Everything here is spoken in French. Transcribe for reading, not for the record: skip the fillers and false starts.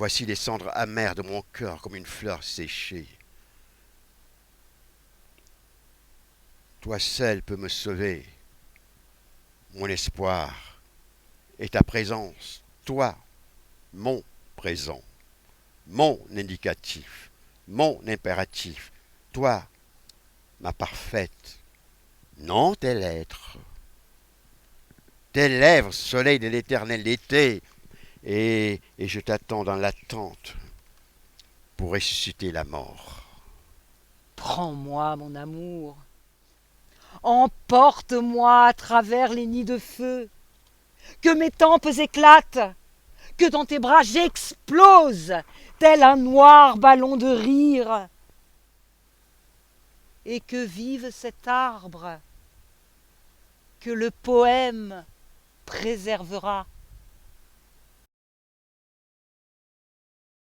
Voici les cendres amères de mon cœur comme une fleur séchée. Toi seul peux me sauver. Mon espoir est ta présence. Toi, mon présent, mon indicatif, mon impératif. Toi, ma parfaite. Non, tel être. Tes lèvres, soleil de l'éternel été. Et je t'attends dans l'attente pour ressusciter la mort. Prends-moi, mon amour. Emporte-moi à travers les nids de feu. Que mes tempes éclatent. Que dans tes bras j'explose, tel un noir ballon de rire. Et que vive cet arbre que le poème préservera.